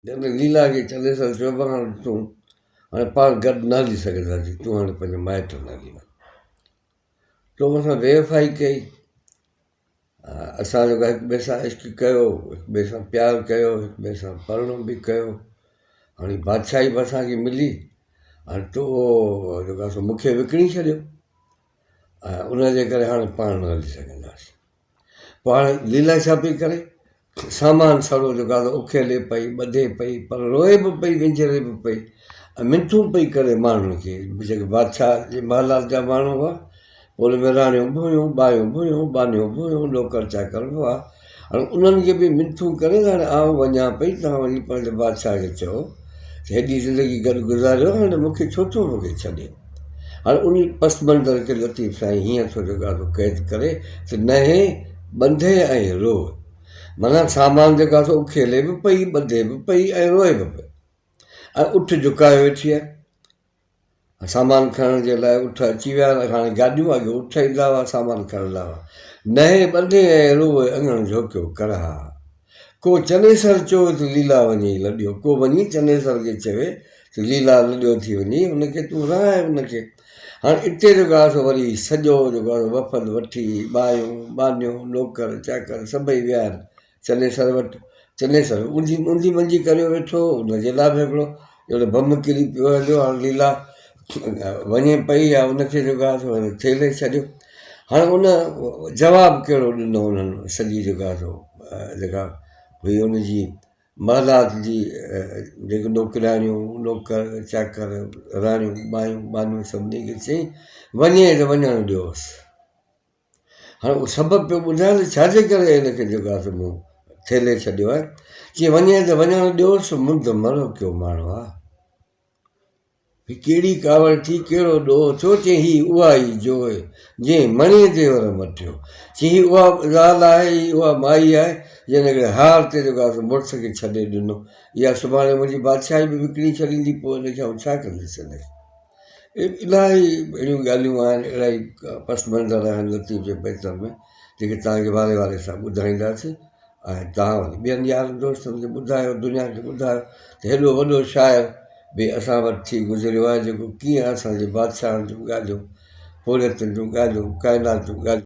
लीला खे चले सर चइबो हाणे तूं हाणे पाण गॾु न हली सघंदासीं, तूं हाणे पंहिंजे माइट न हली वञ। तो असां वेरीफाई कई, असां जेको हिक ॿिए सां इश्क कयो, हिक ॿिए सां प्यारु कयो, हिक ॿिए सां पढ़णो बि कयो। हाणे बादशाही बि असांखे मिली, हाणे तो जेको आहे सो मूंखे विकिणी छॾियो ऐं उनजे करे हाणे पाण न हली सघंदासीं। पोइ हाणे लीला छा पई करे, सामान सड़ो जेको आहे उखेले पई, ॿधे पई, पर रोए बि पई, विंजरे बि पई ऐं मिंथूं पई करे माण्हुनि खे, जेके बादशाह जे महलात जा माण्हू हुआ। पोइ में राणियूं बि हुयूं, बायूं बि हुयूं, बानियूं बि हुयूं, नौकर चाकर बि हुआ। हाणे उन्हनि खे बि मिंथूं करे हाणे आउं वञा पई, तव्हां वञी पंहिंजे बादशाह खे चओ हेॾी ज़िंदगी गॾु गुज़ारियो, हाणे मूंखे छो थो मूंखे छॾे। हाणे उन पस मंज़र खे लतीफ़ साईं हीअं थो जेको आहे क़ैद करे त नहे ॿंधे ऐं रो, माना सामान जेको आहे सो उखेले बि पई, ॿधे बि पई ऐं रोए बि पई ऐं उठ झुकाए वेठी आहे। सामान खणण जे लाइ उठ अची विया, हाणे गाॾियूं अॻे उठ ईंदा हुआ सामान खणण लाइ। नहे ॿंधे ऐं रोए अङण झोकियो कर हा, को चनेसर चओ त लीला वञी लॾियो, को वञी चनेसर खे चवे त लीला लॾियो थी वञी, उनखे तूं रहाए उनखे। हाणे हिते जेको आहे सो वरी सॼो जेको आहे वफ़द वठी, बायूं बानियूं नौकर चाकर सभई विया आहिनि चनेसर वटि। चनेसर ऊंधी मंझी करे वेठो, उनजे लाइ बि हिकिड़ो अहिड़ो बम किरी पियो हलियो। हाणे लीला वञे पई या उनखे जेको आहे सो थेले छॾियो। हाणे उन जवाबु कहिड़ो ॾिनो उन्हनि सॼी जेको आहे सो जेका हुई उनजी महलात जी जेके नौकराणियूं नौकर चाकर राणियूं बायूं बानियूं सभिनी खे चई वञे त वञणु ॾियोसि। हाणे उहो सबबु पियो ॿुधाए त छाजे करे हिनखे जेको आहे सो मूं थेले छॾियो आहे, चई वञे त वञणु ॾियोसि, मुंदि मरो कयो माण्हू आहे। कहिड़ी कावड़ थी, कहिड़ो ॾोह थियो, चई हीअ उहा ई जोए जंहिं मणीअ ते वर मटियो। चई हीअ उहा ज़ाल आहे, हीअ उहा माई आहे जंहिं हिकिड़े हार ते जेको आहे मुड़ुस खे छॾे ॾिनो। इहा सुभाणे मुंहिंजी बादशाही बि विकिणी छॾींदी, पोइ हिनखे आउं छा कंदुसि हिनखे। इलाही अहिड़ियूं ॻाल्हियूं आहिनि, इलाही पस मंज़र आहिनि लतीफ़ जे पैतन में, जेके तव्हांखे वारे वारे सां ॿुधाईंदासीं ऐं तव्हां वरी ॿियनि यारनि दोस्तनि खे ॿुधायो, दुनिया खे ॿुधायो त हेॾो वॾो शाइर बि असां वटि थी गुज़रियो आहे, जेको कीअं असांजे बादशाहनि जूं ॻाल्हियूं, हुरियतुनि जूं ॻाल्हियूं, काइनात जूं ॻाल्हियूं